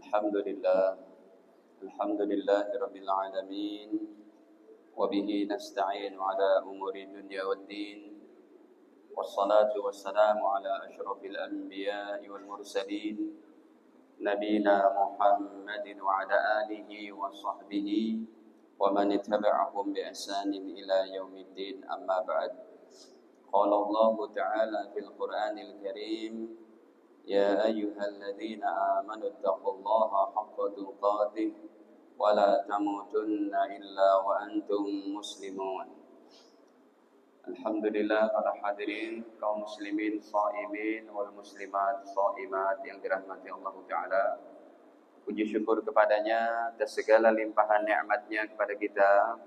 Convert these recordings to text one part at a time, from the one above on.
الحمد لله الحمد لله رب العالمين وبه نستعين على أمور الدنيا والدين والصلاة والسلام على أشرف الأنبياء والمرسلين نبينا محمد وعلى آله وصحبه ومن اتبعهم بإحسان إلى يوم الدين أما بعد قال الله تعالى في القرآن الكريم يا أيها الذين آمنوا اتقوا الله حق تقاته ولا تموتن إلا وأنتم مسلمون. Alhamdulillah para hadirin kaum muslimin shaimin wal muslimat shaimat yang dirahmati Allah Ta'ala. Puji syukur kepadanya atas segala limpahan nikmatnya kepada kita,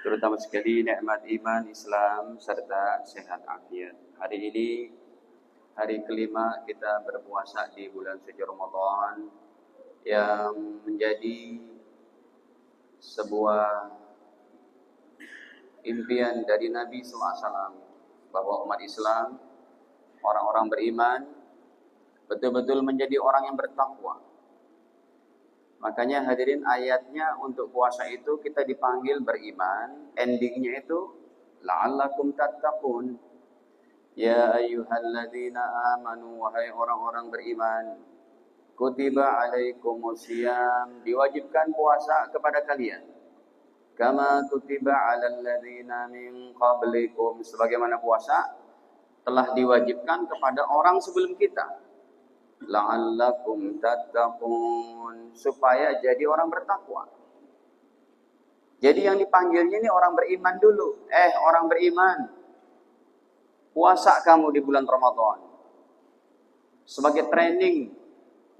terutama sekali nikmat iman, Islam serta sehat afiat. Hari ini hari kelima kita berpuasa di bulan suci Ramadan yang menjadi sebuah impian dari Nabi SAW bahwa umat Islam, orang-orang beriman betul-betul menjadi orang yang bertakwa. Makanya hadirin, ayatnya untuk puasa itu kita dipanggil beriman, endingnya itu la'allakum tattaqun. Ya ayyuhalladzina amanu, wahai orang-orang beriman, kutiba alaikumusiyam, diwajibkan puasa kepada kalian. Kama kutiba alal ladzina min qablikum, sebagaimana puasa telah diwajibkan kepada orang sebelum kita. La'allakum tattaqun, supaya jadi orang bertakwa. Jadi yang dipanggilnya ini orang beriman dulu. Orang beriman, puasa kamu di bulan Ramadan sebagai training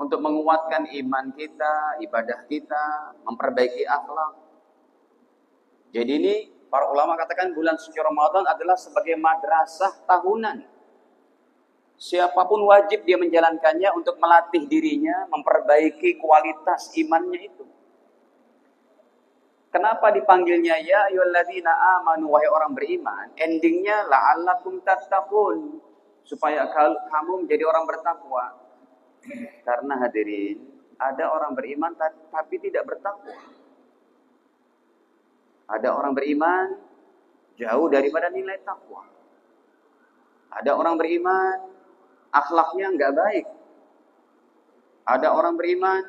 untuk menguatkan iman kita, ibadah kita, memperbaiki akhlak. Jadi ini para ulama katakan bulan suci Ramadan adalah sebagai madrasah tahunan. Siapapun wajib dia menjalankannya untuk melatih dirinya, memperbaiki kualitas imannya itu. Kenapa dipanggilnya ya ayyuhalladzina amanu, wahai orang beriman? Endingnya la'allakum tattaqun, supaya kamu menjadi orang bertakwa. Karena hadirin, ada orang beriman tapi tidak bertakwa. Ada orang beriman jauh daripada nilai takwa. Ada orang beriman akhlaknya enggak baik. Ada orang beriman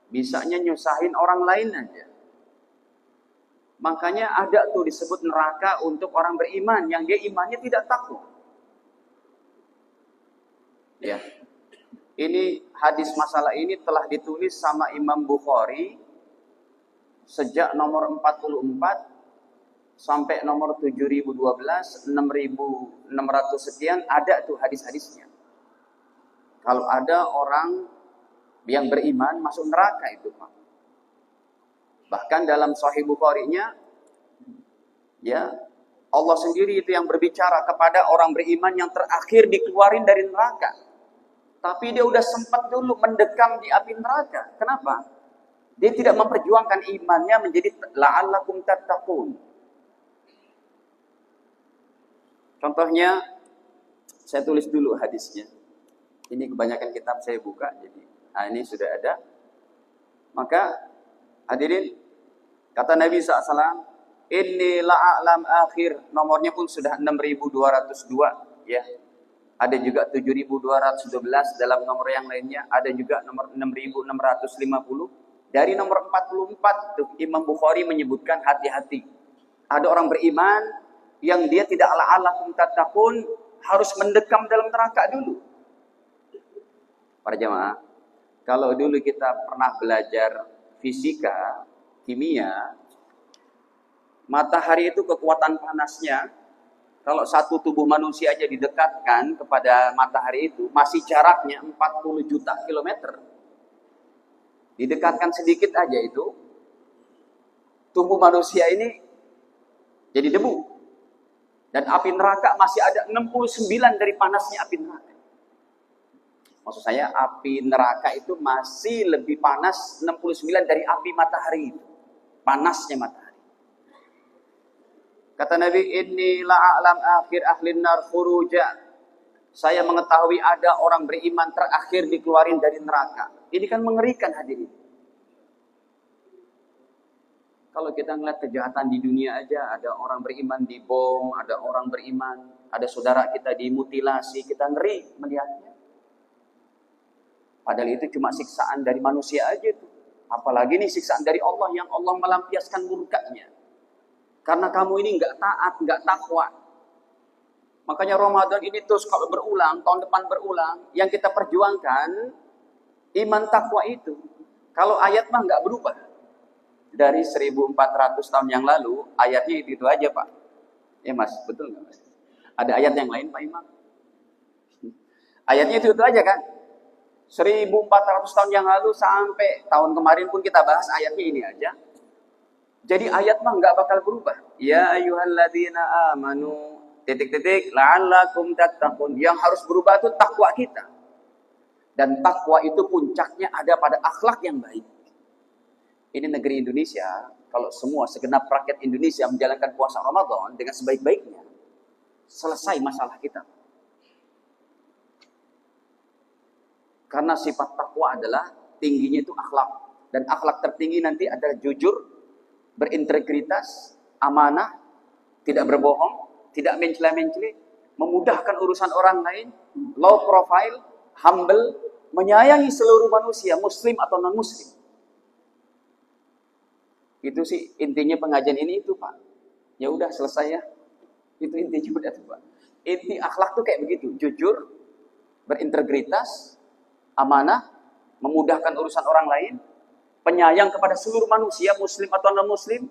bisanya nyusahin orang lain aja. Makanya ada tuh disebut neraka untuk orang beriman yang dia imannya tidak takwa. Ya. Ini hadis masalah ini telah ditulis sama Imam Bukhari sejak nomor 44 sampai nomor 7012, 6600 sekian ada tuh hadis-hadisnya. Kalau ada orang yang beriman masuk neraka itu, Pak. Bahkan dalam Sahih Bukhari-nya, ya, Allah sendiri itu yang berbicara kepada orang beriman yang terakhir dikeluarin dari neraka. Tapi dia udah sempat dulu mendekam di api neraka. Kenapa? Dia tidak memperjuangkan imannya menjadi la'allakum tattaqun. Contohnya, saya tulis dulu hadisnya. Ini kebanyakan kitab saya buka, jadi ini sudah ada. Maka hadirin, kata Nabi SAW, inni la'alam akhir, nomornya pun sudah 6202, ya. Ada juga 7212 dalam nomor yang lainnya, ada juga nomor 6650. Dari nomor 44 tuh Imam Bukhari menyebutkan hati-hati. Ada orang beriman yang dia tidak la'allakum tattaqun, harus mendekam dalam neraka dulu. Para jamaah, kalau dulu kita pernah belajar fisika, kimia, matahari itu kekuatan panasnya, kalau satu tubuh manusia aja didekatkan kepada matahari itu, masih jaraknya 40 juta kilometer. Didekatkan sedikit aja itu, tubuh manusia ini jadi debu. Dan api neraka masih ada 69 dari panasnya api neraka. Maksud saya, api neraka itu masih lebih panas 69 dari api matahari itu. Panasnya matahari. Kata Nabi, inni la'alam akhir ahlin nar khuruja. Saya mengetahui ada orang beriman terakhir dikeluarin dari neraka. Ini kan mengerikan hadirin. Kalau kita ngeliat kejahatan di dunia aja, ada orang beriman dibom, ada orang beriman, ada saudara kita dimutilasi, kita ngeri melihatnya. Padahal itu cuma siksaan dari manusia aja tuh. Apalagi nih siksaan dari Allah yang Allah melampiaskan murkanya. Karena kamu ini nggak taat, nggak takwa. Makanya Ramadan ini terus kalau berulang, tahun depan berulang, yang kita perjuangkan iman takwa itu. Kalau ayat mah nggak berubah. Dari 1400 tahun yang lalu, ayatnya itu aja Pak. Ya Mas, betul nggak Mas? Ada ayat yang lain Pak Imam? Ayatnya itu aja kan? 1400 tahun yang lalu sampai tahun kemarin pun kita bahas ayatnya ini aja. Jadi ayat mah nggak bakal berubah. Ya ayyuhalladzina amanu la'allakum tattaqun. Yang harus berubah itu takwa kita. Dan takwa itu puncaknya ada pada akhlak yang baik. Ini negeri Indonesia, kalau semua segenap rakyat Indonesia menjalankan puasa Ramadan dengan sebaik-baiknya, selesai masalah kita. Karena sifat takwa adalah tingginya itu akhlak. Dan akhlak tertinggi nanti adalah jujur, berintegritas, amanah, tidak berbohong, tidak mencela-mencela, memudahkan urusan orang lain, low profile, humble, menyayangi seluruh manusia, muslim atau non-muslim. Itu sih intinya pengajian ini itu Pak. Ya udah selesai ya. Itu intinya udah tuh Pak. Inti akhlak tuh kayak begitu, jujur, berintegritas, amanah, memudahkan urusan orang lain, penyayang kepada seluruh manusia, muslim atau non-muslim,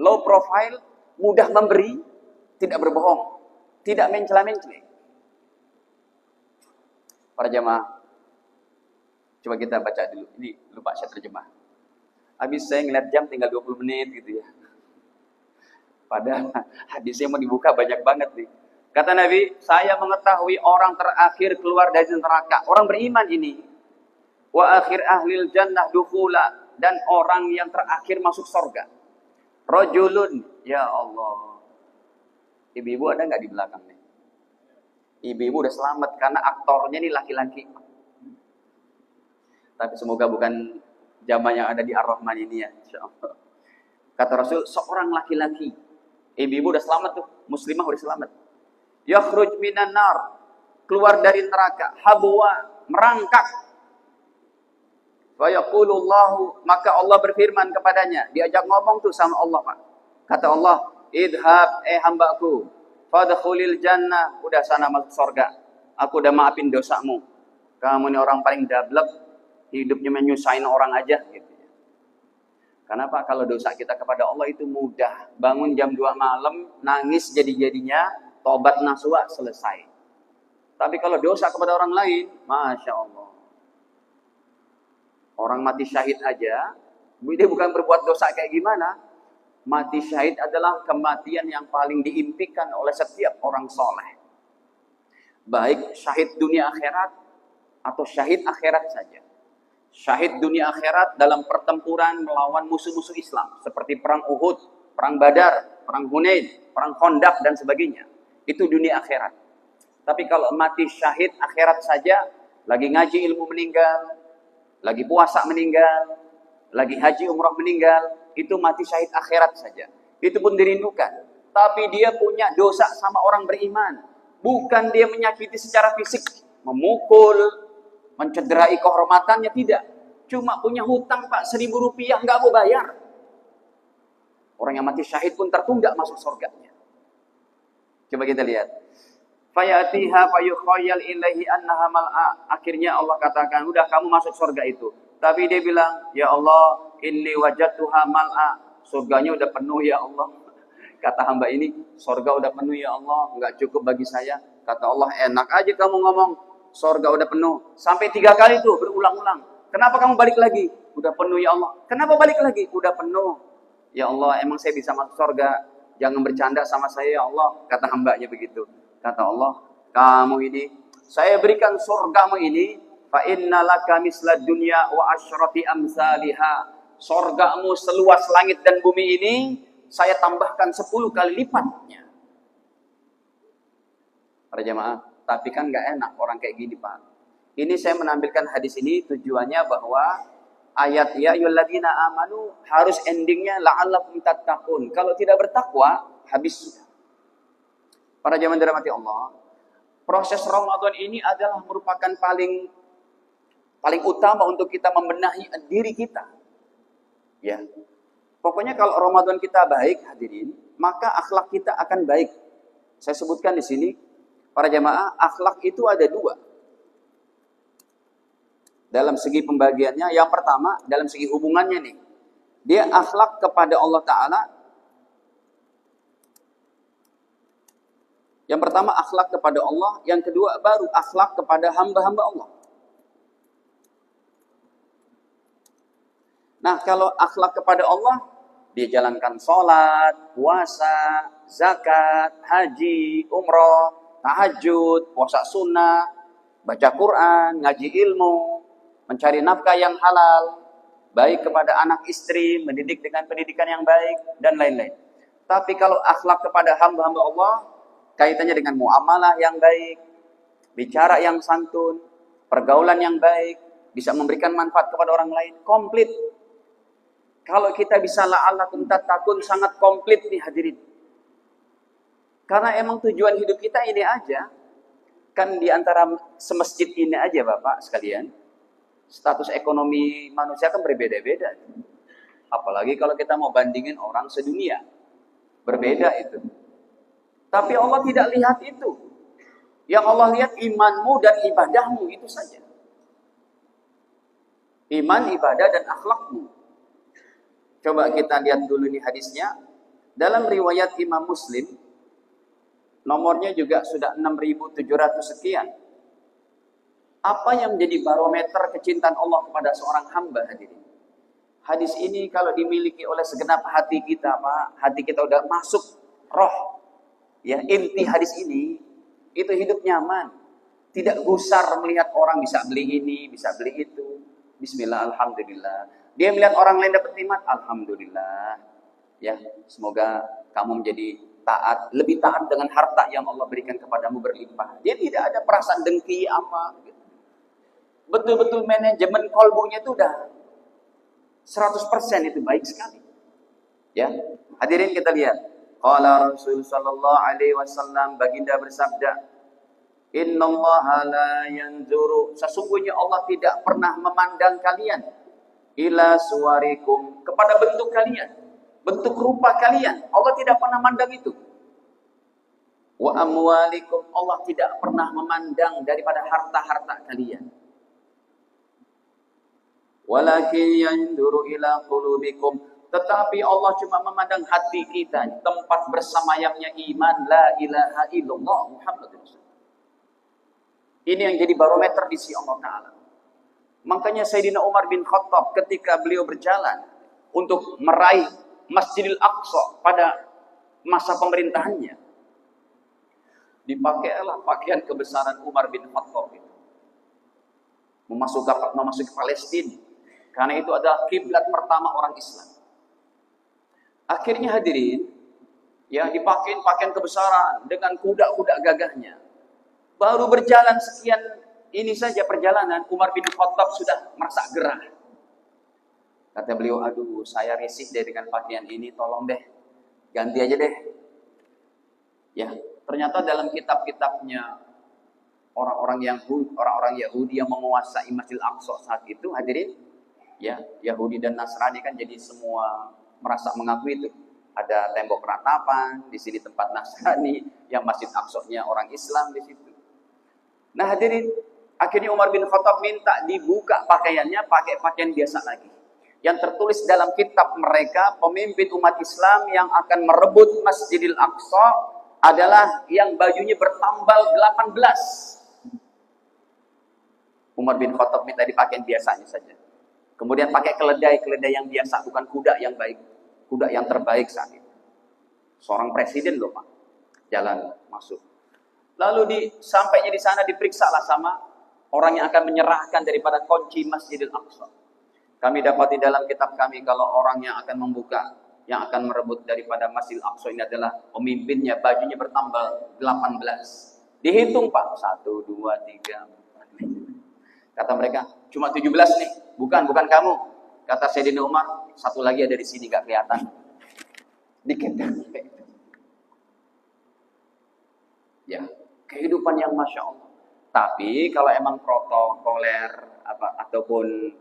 low profile, mudah memberi, tidak berbohong, tidak mencela-mencela. Para jamaah, coba kita baca dulu. Ini lupa saya terjemah. Habis saya ngeliat jam tinggal 20 menit gitu ya. Padahal hadisnya mau dibuka banyak banget nih. Kata Nabi, saya mengetahui orang terakhir keluar dari neraka. Orang beriman ini. Wa akhir ahlil jannah dukhula. Dan orang yang terakhir masuk surga. Rajulun, ya Allah. Ibu-ibu ada nggak di belakang nih? Ibu-ibu udah selamat karena aktornya nih laki-laki. Tapi semoga bukan jamaah yang ada di Ar-Rahman ini ya, insyaallah. Kata Rasul, seorang laki-laki. Ibu-ibu udah selamat tuh, muslimah udah selamat. Yakhruj minan nar, keluar dari neraka, habwa, merangkak. Fa yaqulullahu, maka Allah berfirman kepadanya, diajak ngomong tuh sama Allah, Pak. Kata Allah, idhab, hambaku, fadkhulil jannah, udah sana masuk surga. Aku udah maafin dosamu. Kamu ini orang paling dablek, hidupnya menyusahin orang aja gitu. Kenapa? Kalau dosa kita kepada Allah itu mudah. Bangun jam 2 malam, nangis jadi-jadinya, tobat nasuha, selesai. Tapi kalau dosa kepada orang lain, Masya Allah. Orang mati syahid aja, dia bukan berbuat dosa kayak gimana. Mati syahid adalah kematian yang paling diimpikan oleh setiap orang soleh. Baik syahid dunia akhirat atau syahid akhirat saja. Syahid dunia akhirat dalam pertempuran melawan musuh-musuh Islam. Seperti perang Uhud, perang Badar, perang Hunain, perang Khandaq dan sebagainya. Itu dunia akhirat. Tapi kalau mati syahid akhirat saja, lagi ngaji ilmu meninggal, lagi puasa meninggal, lagi haji umrah meninggal, itu mati syahid akhirat saja. Itu pun dirindukan. Tapi dia punya dosa sama orang beriman. Bukan dia menyakiti secara fisik, memukul, mencederai kehormatannya, tidak. Cuma punya hutang Pak, 1.000 rupiah nggak mau bayar. Orang yang mati syahid pun tertunggak masuk surganya. Coba kita lihat. Fayatiha fayukhayyal ilaihi annaha mal'a. Akhirnya Allah katakan, udah kamu masuk surga itu. Tapi dia bilang, ya Allah, inni wajadtuha mal'a. Surganya udah penuh ya Allah. Kata hamba ini, surga udah penuh ya Allah, nggak cukup bagi saya. Kata Allah, enak aja kamu ngomong, surga udah penuh. Sampai 3 kali tuh berulang-ulang. Kenapa kamu balik lagi? Udah penuh ya Allah. Kenapa balik lagi? Udah penuh. Ya Allah, emang saya bisa masuk surga? Jangan bercanda sama saya ya Allah. Kata hambanya begitu. Kata Allah, kamu ini, saya berikan surgamu ini, fa inna laka misla dunya wa asyrati amsalihha. Surgamu seluas langit dan bumi ini, saya tambahkan 10 kali lipatnya. Para jamaah, Tapi kan nggak enak orang kayak gini, Pak. Ini saya menampilkan hadis ini tujuannya bahwa ayat ya ayyuhalladzina amanu harus endingnya la'allakum tattaqun. Kalau tidak bertakwa, habis sudah. Para jamaah dirahmati Allah, proses Ramadan ini adalah merupakan paling utama untuk kita membenahi diri kita. Ya. Pokoknya kalau Ramadan kita baik, hadirin, maka akhlak kita akan baik. Saya sebutkan di sini, para jamaah, akhlak itu ada dua. Dalam segi pembagiannya, yang pertama, dalam segi hubungannya nih. Dia akhlak kepada Allah Ta'ala. Yang pertama, akhlak kepada Allah. Yang kedua, baru akhlak kepada hamba-hamba Allah. Nah, kalau akhlak kepada Allah, dia jalankan sholat, puasa, zakat, haji, umroh, tahajud, puasa sunnah, baca Quran, ngaji ilmu, mencari nafkah yang halal, baik kepada anak istri, mendidik dengan pendidikan yang baik, dan lain-lain. Tapi kalau akhlak kepada hamba-hamba Allah, kaitannya dengan muamalah yang baik, bicara yang santun, pergaulan yang baik, bisa memberikan manfaat kepada orang lain, komplit. Kalau kita bisa la'allakum tattaqun, sangat komplit nih hadirin. Karena emang tujuan hidup kita ini aja. Kan di antara semasjid ini aja Bapak sekalian, status ekonomi manusia kan berbeda-beda. Apalagi kalau kita mau bandingin orang sedunia. Berbeda itu. Tapi Allah tidak lihat itu. Yang Allah lihat imanmu dan ibadahmu, itu saja. Iman, ibadah, dan akhlakmu. Coba kita lihat dulu nih hadisnya. Dalam riwayat Imam Muslim, nomornya juga sudah 6.700 sekian. Apa yang menjadi barometer kecintaan Allah kepada seorang hamba hadirin? Hadis ini kalau dimiliki oleh segenap hati kita, Pak, hati kita udah masuk roh. Ya, inti hadis ini, itu hidup nyaman. Tidak gusar melihat orang bisa beli ini, bisa beli itu. Bismillah, alhamdulillah. Dia melihat orang lain dapat nikmat, alhamdulillah. Ya, semoga kamu menjadi taat, lebih taat dengan harta yang Allah berikan kepadamu berlimpah. Dia tidak ada perasaan dengki apa. Betul-betul manajemen kolbunya itu udah 100% itu baik sekali. Ya, hadirin kita lihat. Qala Rasul sallallahu alaihi wasallam, baginda bersabda, "Innallaha la yanzuru," sesungguhnya Allah tidak pernah memandang kalian, ila suwarikum, kepada bentuk kalian, bentuk rupa kalian. Allah tidak pernah memandang itu. Wa amwalikum, Allah tidak pernah memandang daripada harta-harta kalian. Walakin yanzuru ila qulubikum, tetapi Allah cuma memandang hati kita, tempat bersamayamnya iman la ilaha illallah Muhammadur Rasulullah. Ini yang jadi barometer di sisi Allah Ta'ala. Makanya Sayyidina Umar bin Khattab ketika beliau berjalan untuk meraih Masjidil Aqsa pada masa pemerintahannya, dipakailah pakaian kebesaran Umar bin Khattab itu. Memasuki Palestina. Karena itu adalah kiblat pertama orang Islam. Akhirnya hadirin, ya dipakai pakaian kebesaran dengan kuda-kuda gagahnya. Baru berjalan sekian ini saja perjalanan, Umar bin Khattab sudah merasa gerah. Kata beliau, aduh saya risih deh dengan pakaian ini, tolong deh, ganti aja deh. Ya, ternyata dalam kitab-kitabnya orang-orang Yahudi yang menguasai Masjidil Aqsa saat itu, hadirin, ya Yahudi dan Nasrani kan jadi semua merasa mengakui itu. Ada tembok ratapan, di sini tempat Nasrani, yang Masjid Aqsa-nya orang Islam di situ. Nah hadirin, akhirnya Umar bin Khattab minta dibuka pakaiannya, pakai pakaian biasa lagi. Yang tertulis dalam kitab mereka, pemimpin umat Islam yang akan merebut Masjidil Aqsa adalah yang bajunya bertambal 18. Umar bin Khattab minta dipakai biasanya saja. Kemudian pakai keledai yang biasa, bukan kuda yang baik. Kuda yang terbaik saat itu. Seorang presiden loh Pak. Jalan masuk. Lalu sampainya di sana diperiksalah sama orang yang akan menyerahkan daripada kunci Masjidil Aqsa. Kami dapati dalam kitab kami kalau orang yang akan membuka, yang akan merebut daripada Masjidil Aqsa ini adalah pemimpinnya, bajunya bertambal 18. Dihitung Pak, 1, 2, 3. Kata mereka, cuma 17 nih. Bukan kamu. Kata Sayyidina Umar, satu lagi ada di sini, gak kelihatan. Dikit. Ya, kehidupan yang Masya Allah. Tapi kalau emang protokoler ataupun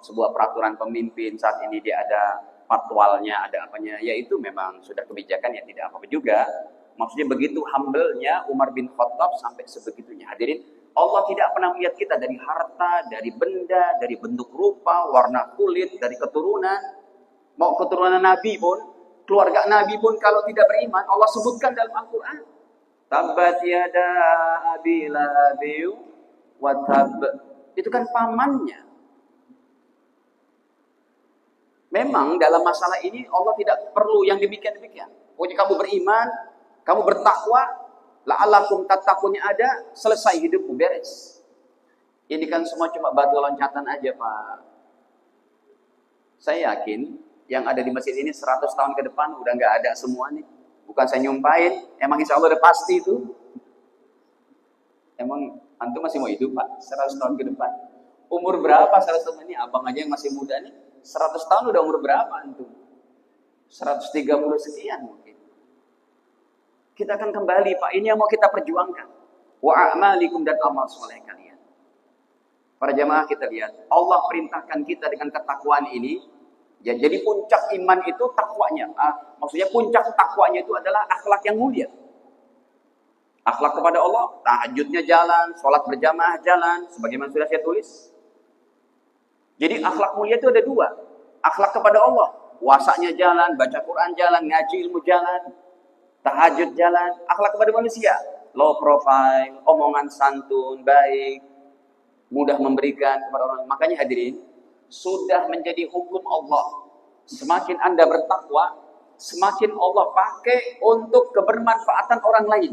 sebuah peraturan pemimpin saat ini dia ada patwalnya, ada apanya, ya itu memang sudah kebijakan ya tidak apa-apa juga. Maksudnya begitu humble-nya Umar bin Khattab sampai sebegitunya. Hadirin, Allah tidak pernah melihat kita dari harta, dari benda, dari bentuk rupa, warna kulit, dari keturunan. Mau keturunan Nabi pun, keluarga Nabi pun kalau tidak beriman, Allah sebutkan dalam Al-Quran. Tabbat yada abi lahabi wa tab. Itu kan pamannya. Memang dalam masalah ini Allah tidak perlu yang demikian-demikian. Pokoknya kamu beriman, kamu bertakwa, la'alakum tattaqunya ada, selesai hidupmu beres. Ini kan semua cuma batu loncatan aja, Pak. Saya yakin yang ada di masjid ini 100 tahun ke depan udah nggak ada semua nih. Bukan saya nyumpahin, emang insya Allah udah pasti itu. Emang antum masih mau hidup, Pak, 100 tahun ke depan? Umur berapa 100 tahun ini? Abang aja yang masih muda nih, 100 tahun udah umur berapa antum? 130 sekian mungkin. Kita akan kembali, Pak. Ini yang mau kita perjuangkan. Wa a'malikum, dan amal soleh kalian. Para jamaah, kita lihat. Allah perintahkan kita dengan ketakwaan ini. Ya, jadi puncak iman itu takwanya. Maksudnya puncak takwanya itu adalah akhlak yang mulia. Akhlak kepada Allah, tahajudnya jalan, sholat berjamaah jalan, sebagaimana sudah saya tulis. Jadi akhlak mulia itu ada dua. Akhlak kepada Allah, puasanya jalan, baca Quran jalan, ngaji ilmu jalan, tahajud jalan. Akhlak kepada manusia, low profile, omongan santun, baik, mudah memberikan kepada orang. Makanya hadirin, sudah menjadi hukum Allah. Semakin Anda bertakwa, semakin Allah pakai untuk kebermanfaatan orang lain.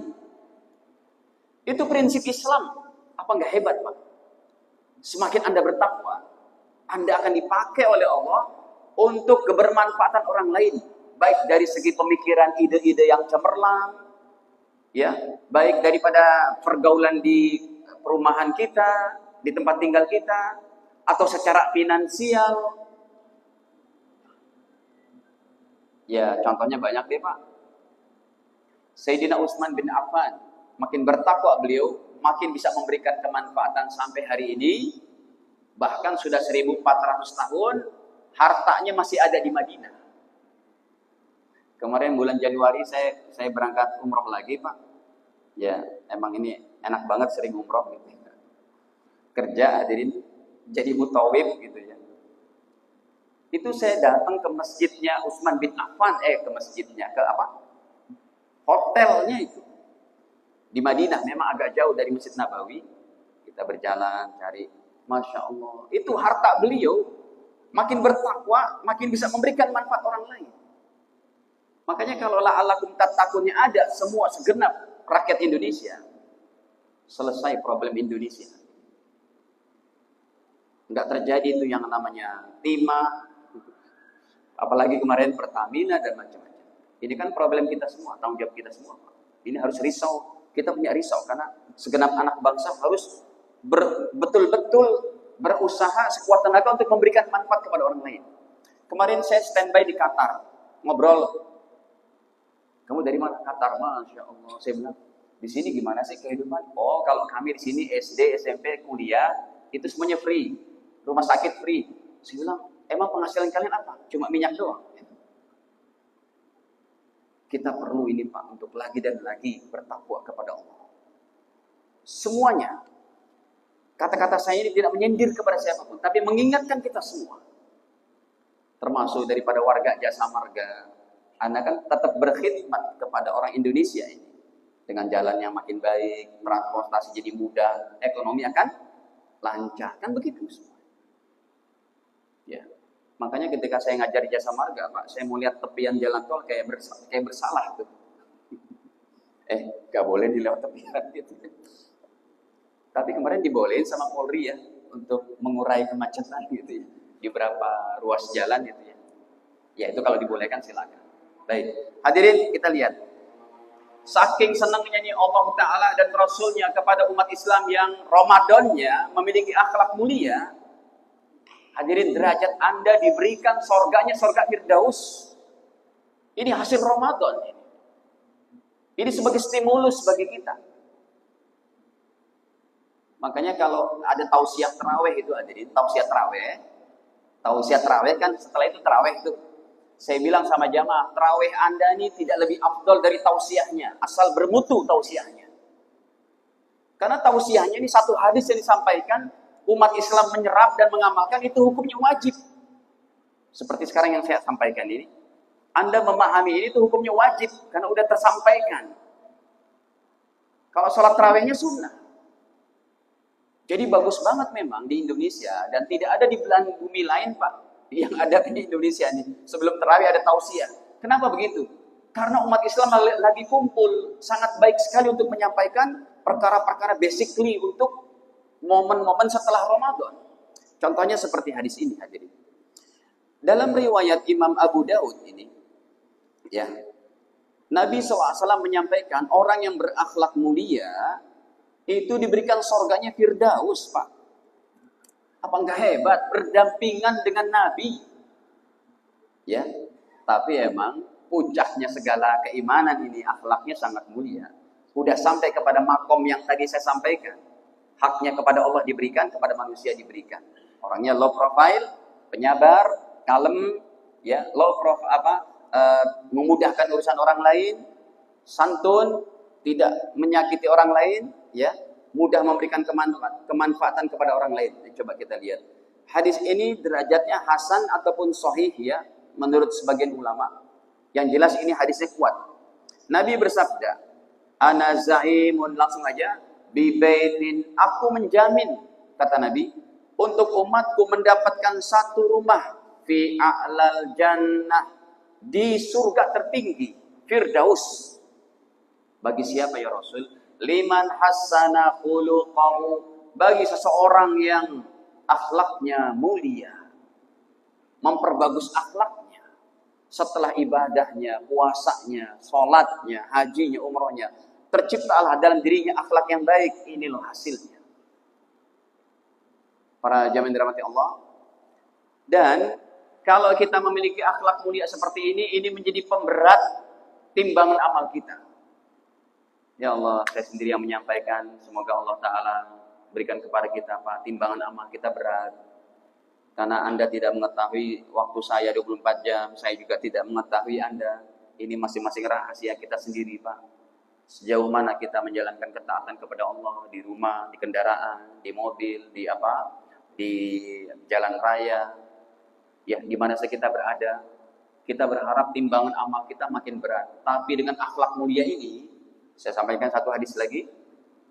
Itu prinsip Islam. Apa enggak hebat, Pak? Semakin Anda bertakwa, Anda akan dipakai oleh Allah untuk kebermanfaatan orang lain. Baik dari segi pemikiran, ide-ide yang cemerlang, ya, baik daripada pergaulan di perumahan kita, di tempat tinggal kita, atau secara finansial. Ya, contohnya banyak deh, Pak. Sayyidina Utsman bin Affan, makin bertakwa beliau, makin bisa memberikan kemanfaatan sampai hari ini. Bahkan sudah 1400 tahun, hartanya masih ada di Madinah. Kemarin bulan Januari saya berangkat umroh lagi, Pak. Ya, emang ini enak banget sering umroh gitu. Kerja hadirin jadi mutawif gitu ya. Itu saya datang ke masjidnya Utsman bin Affan, ke masjidnya, ke apa? Hotelnya itu. Di Madinah, memang agak jauh dari Masjid Nabawi. Kita berjalan cari, Masya Allah. Itu harta beliau, makin bertakwa, makin bisa memberikan manfaat orang lain. Makanya kalau la'alakum tattaqunya ada, semua segenap rakyat Indonesia, selesai problem Indonesia. Enggak terjadi itu yang namanya timah, apalagi kemarin Pertamina dan macam-macam. Ini kan problem kita semua, tanggung jawab kita semua. Ini harus risau, kita punya risau karena segenap anak bangsa harus betul-betul berusaha sekuat tenaga untuk memberikan manfaat kepada orang lain. Kemarin saya standby di Qatar, ngobrol. Kamu dari mana? Qatar, Masya Allah. Saya bilang, di sini gimana sih kehidupan? Oh, kalau kami di sini SD, SMP, kuliah, itu semuanya free. Rumah sakit free. Saya bilang, emang penghasilan kalian apa? Cuma minyak doang. Kita perlu ini, Pak, untuk lagi dan lagi bertakwa kepada Allah. Semuanya. Kata-kata saya ini tidak menyindir kepada siapapun, tapi mengingatkan kita semua. Termasuk daripada warga Jasa Marga. Anda kan tetap berkhidmat kepada orang Indonesia ini. Dengan jalan yang makin baik, transportasi jadi mudah, ekonomi akan lancar. Kan begitu semua. Ya, makanya ketika saya ngajar di Jasa Marga, Pak, saya mau lihat tepian jalan tol kayak bersalah tuh. Gak boleh dilewat tepian gitu. Tapi kemarin dibolehin sama Polri ya untuk mengurai kemacetan gitu ya di beberapa ruas jalan gitu ya. Ya itu kalau dibolehkan silakan. Baik, hadirin kita lihat. saking senangnya nih Allah Ta'ala dan Rasulnya kepada umat Islam yang Ramadannya memiliki akhlak mulia, hadirin, derajat Anda diberikan sorganya sorga Firdaus. Ini hasil Ramadan. Ini sebagai stimulus bagi kita. Makanya kalau ada tausiah tarawih itu, hadirin, tausiah tarawih kan setelah itu tarawih itu. Saya bilang sama jamaah, tarawih Anda ini tidak lebih afdol dari tausiahnya, asal bermutu tausiahnya. Karena tausiahnya ini satu hadis yang disampaikan, umat Islam menyerap dan mengamalkan, itu hukumnya wajib. Seperti sekarang yang saya sampaikan ini, Anda memahami ini itu hukumnya wajib, karena udah tersampaikan. Kalau sholat tarawihnya sunnah. Jadi bagus banget memang di Indonesia, dan tidak ada di belahan bumi lain, Pak, yang ada di Indonesia nih. Sebelum tarawih ada tausiah. Kenapa begitu? Karena umat Islam lagi kumpul, sangat baik sekali untuk menyampaikan perkara-perkara basically untuk momen-momen setelah Ramadan. Contohnya seperti hadis ini, hadirin. Dalam riwayat Imam Abu Daud ini, ya, Nabi SAW menyampaikan orang yang berakhlak mulia itu diberikan sorganya Firdaus, Pak. Apa enggak hebat? Berdampingan dengan Nabi. Ya, tapi emang puncaknya segala keimanan ini, akhlaknya sangat mulia. Udah sampai kepada makom yang tadi saya sampaikan. Haknya kepada Allah diberikan, kepada manusia diberikan. Orangnya low profile, penyabar, kalem, ya, memudahkan urusan orang lain, santun, tidak menyakiti orang lain, ya, mudah memberikan kemanfaatan kepada orang lain. Coba kita lihat. Hadis ini derajatnya hasan ataupun sahih, ya, menurut sebagian ulama. Yang jelas ini hadisnya kuat. Nabi bersabda, "Ana zaimun," langsung aja, "bi baitin," aku menjamin, kata Nabi, untuk umatku mendapatkan satu rumah fi a'lal jannah, di surga tertinggi, Firdaus. Bagi siapa ya Rasul? Liman hassana khuluqahu, bagi seseorang yang akhlaknya mulia, memperbagus akhlaknya setelah ibadahnya, puasanya, sholatnya, hajinya, umrohnya, terciptalah dalam dirinya akhlak yang baik. Ini loh hasilnya. Para jamaah dirahmati Allah. Dan kalau kita memiliki akhlak mulia seperti ini menjadi pemberat timbangan amal kita. Ya Allah, saya sendiri yang menyampaikan. Semoga Allah Ta'ala berikan kepada kita, Pak, timbangan amal kita berat. Karena Anda tidak mengetahui waktu saya 24 jam, saya juga tidak mengetahui Anda. Ini masing-masing rahasia kita sendiri, Pak. Sejauh mana kita menjalankan ketaatan kepada Allah di rumah, di kendaraan, di mobil, di jalan raya, ya, di mana saja kita berada. Kita berharap timbangan amal kita makin berat. Tapi dengan akhlak mulia ini, saya sampaikan satu hadis lagi,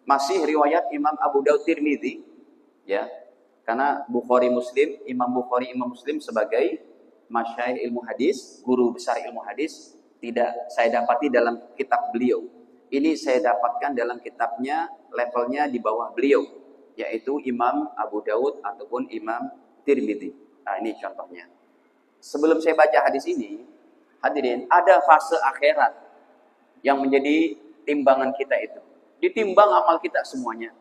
masih riwayat Imam Abu Daud Tirmidzi, ya, karena Bukhari Muslim, Imam Bukhari, Imam Muslim sebagai masyayikh ilmu hadis, guru besar ilmu hadis, tidak saya dapati dalam kitab beliau. Ini saya dapatkan dalam kitabnya, levelnya di bawah beliau, yaitu Imam Abu Daud ataupun Imam Tirmidzi. Nah, ini contohnya. Sebelum saya baca hadis ini, hadirin, ada fase akhirat yang menjadi timbangan kita itu. Ditimbang amal kita semuanya.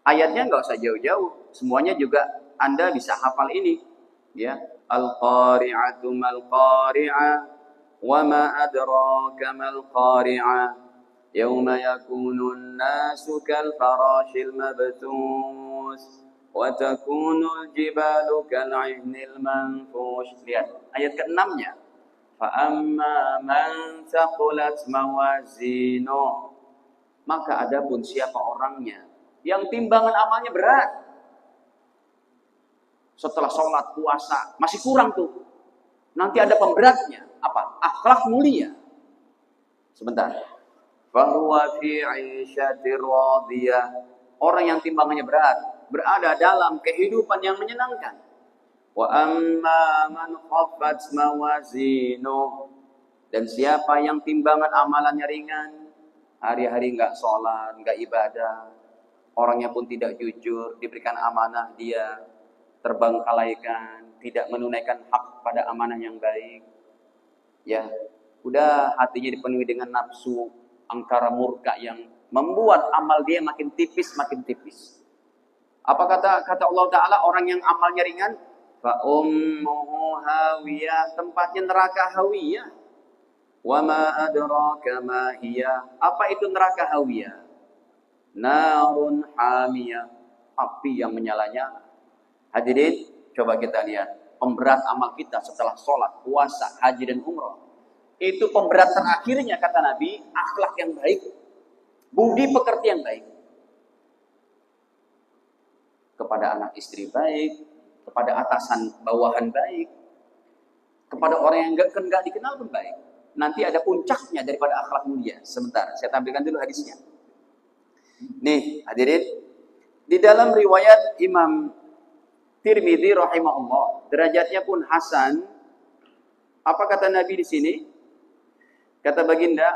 Ayatnya nggak usah jauh-jauh. Semuanya juga Anda bisa hafal ini. Ya, Al-Qari'atu mal-Qari'ah, wa ma adraka mal-Qari'ah, yawma yakunun nasu kal-farashil mabthus, wa takunul jibalu kal-'ihnil manfush. Lihat, ayat ke-6-nya. Fa'amma man thaqulat mawazinu, maka adapun siapa orangnya yang timbangan amalnya berat, setelah sholat, puasa, masih kurang tuh, nanti ada pemberatnya, apa? Akhlak mulia. Sebentar. Fahuwa fi 'ishatir radiyah, orang yang timbangannya berat, berada dalam kehidupan yang menyenangkan. Wa amma man khaffat mawazinu, dan siapa yang timbangan amalannya ringan, hari-hari enggak sholat, enggak ibadah, orangnya pun tidak jujur, diberikan amanah dia terbengkalaikan, tidak menunaikan hak pada amanah yang baik, ya, udah hatinya dipenuhi dengan nafsu, angkara murka yang membuat amal dia makin tipis, makin tipis. Apa kata Allah Ta'ala, orang yang amalnya ringan, fa ummuhu hawiyah, tempatnya neraka hawiyah. Wa ma adraka ma hiya, apa itu neraka hawiyah? Narun hamiyah, api yang menyala-nyala. Hadirin, coba kita lihat pemberat amal kita setelah sholat, puasa, haji dan umrah. Itu pemberat terakhirnya kata Nabi, akhlak yang baik, budi pekerti yang baik. Kepada anak istri baik, kepada atasan bawahan baik, kepada orang yang enggak dikenal pun baik. Nanti ada puncaknya daripada akhlak mulia. Sebentar, saya tampilkan dulu hadisnya. Nih, hadirin, di dalam riwayat Imam Tirmidzi rahimahullah, derajatnya pun hasan. Apa kata Nabi di sini? Kata baginda,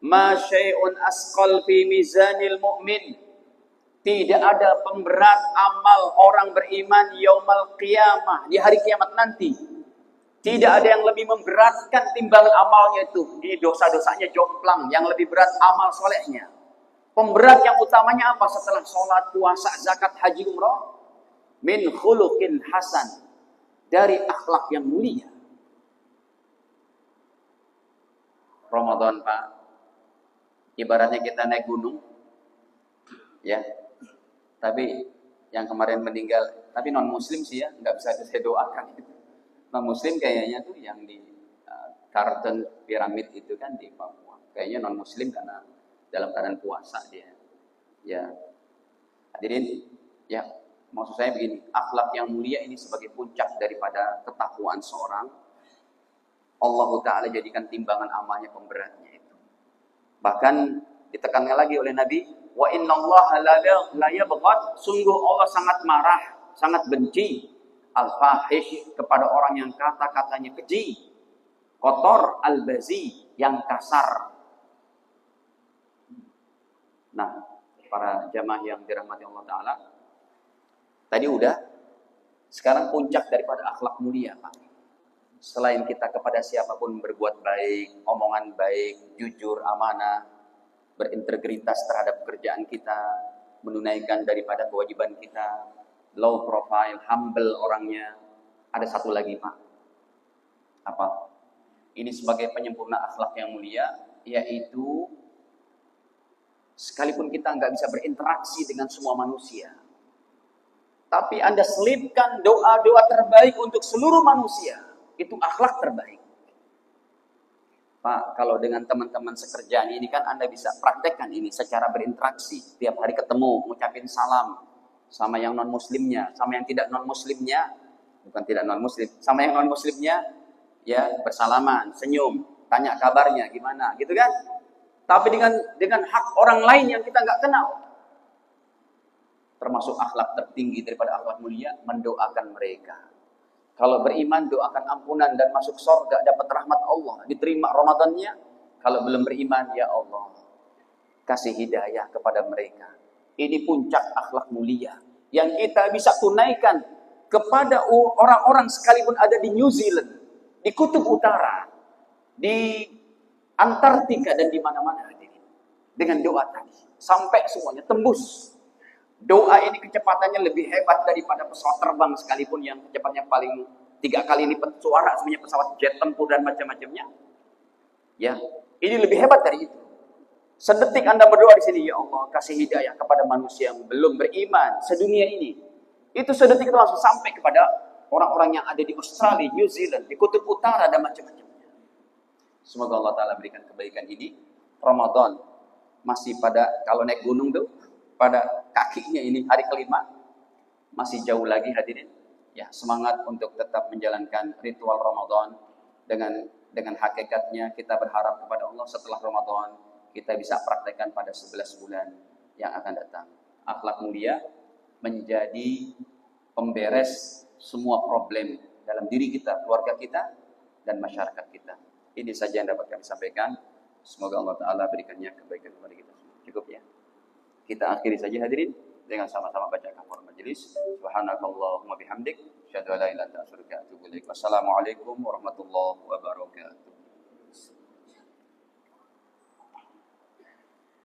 "Ma syai'un asqal fi mizanil mu'min." Tidak ada pemberat amal orang beriman yaumal qiyamah, di hari kiamat nanti. Tidak ada yang lebih memberatkan timbangan amalnya itu. Di dosa-dosanya jomplang, yang lebih berat amal solehnya. Pemberat yang utamanya apa setelah sholat, puasa, zakat, haji, umrah? Min khuluqin hasan, dari akhlak yang mulia. Ramadan, Pak, ibaratnya kita naik gunung, ya. Tapi yang kemarin meninggal, tapi non muslim sih ya, nggak bisa saya doakan. Non muslim kayaknya tuh yang di Karten Piramid itu kan di Papua. Kayaknya non muslim karena dalam keadaan puasa dia. Ya, hadirin, ya maksud saya begini, akhlak yang mulia ini sebagai puncak daripada ketakwaan seorang. Allah Ta'ala jadikan timbangan amalnya pemberatnya itu. Bahkan ditekankan lagi oleh Nabi, wa innallaha la yabghad, sungguh Allah sangat marah, sangat benci al-fahish, kepada orang yang kata-katanya keji, kotor, al-bazi, yang kasar. Nah, para jamaah yang dirahmati Allah Ta'ala, tadi udah, sekarang puncak daripada akhlak mulia, Pak. Selain kita kepada siapapun berbuat baik, omongan baik, jujur, amanah, berintegritas terhadap pekerjaan kita, menunaikan daripada kewajiban kita, low profile, humble orangnya. Ada satu lagi, Pak. Apa? Ini sebagai penyempurna akhlak yang mulia, yaitu sekalipun kita nggak bisa berinteraksi dengan semua manusia, tapi Anda selipkan doa-doa terbaik untuk seluruh manusia. Itu akhlak terbaik. Pak, kalau dengan teman-teman sekerjaan ini kan Anda bisa praktekkan ini secara berinteraksi. Tiap hari ketemu, ngucapin salam sama yang non-muslimnya, sama yang tidak non-muslimnya, bukan tidak non-muslim, sama yang non-muslimnya, ya bersalaman, senyum, tanya kabarnya gimana, gitu kan? Tapi dengan hak orang lain yang kita nggak kenal. Termasuk akhlak tertinggi daripada akhlak mulia, mendoakan mereka. Kalau beriman, doakan ampunan dan masuk surga, dapat rahmat Allah, diterima Ramadannya. Kalau belum beriman, ya Allah, kasih hidayah kepada mereka. Ini puncak akhlak mulia yang kita bisa tunaikan kepada orang-orang sekalipun ada di New Zealand, di Kutub Utara, di Antartika dan di mana-mana. Dengan doa tadi, sampai semuanya tembus. Doa ini kecepatannya lebih hebat daripada pesawat terbang sekalipun yang kecepatannya paling 3 kali lipat suara sebenarnya pesawat jet tempur dan macam-macamnya. Ya, ini lebih hebat dari itu. Sedetik Anda berdoa di sini, ya Allah, kasih hidayah kepada manusia yang belum beriman sedunia ini. Itu sedetik itu langsung sampai kepada orang-orang yang ada di Australia, New Zealand, di Kutub Utara dan macam-macamnya. Semoga Allah Ta'ala berikan kebaikan ini. Ramadan masih pada, kalau naik gunung tuh, pada kakinya ini hari kelima, masih jauh lagi hadirin. Ya, semangat untuk tetap menjalankan ritual Ramadan dengan hakikatnya. Kita berharap kepada Allah setelah Ramadan kita bisa praktekkan pada 11 bulan yang akan datang. Akhlak mulia menjadi pemberes semua problem dalam diri kita, keluarga kita, dan masyarakat kita. Ini saja yang dapat kami sampaikan. Semoga Allah Ta'ala berikannya kebaikan kepada kita. Cukup ya. Kita akhiri saja hadirin dengan sama-sama baca kafaratul majelis. Subhanakallahumma bihamdik, asyhadu an la ilaha illa anta astaghfiruka wa atubu ilaik. Wassalamualaikum warahmatullahi wabarakatuh.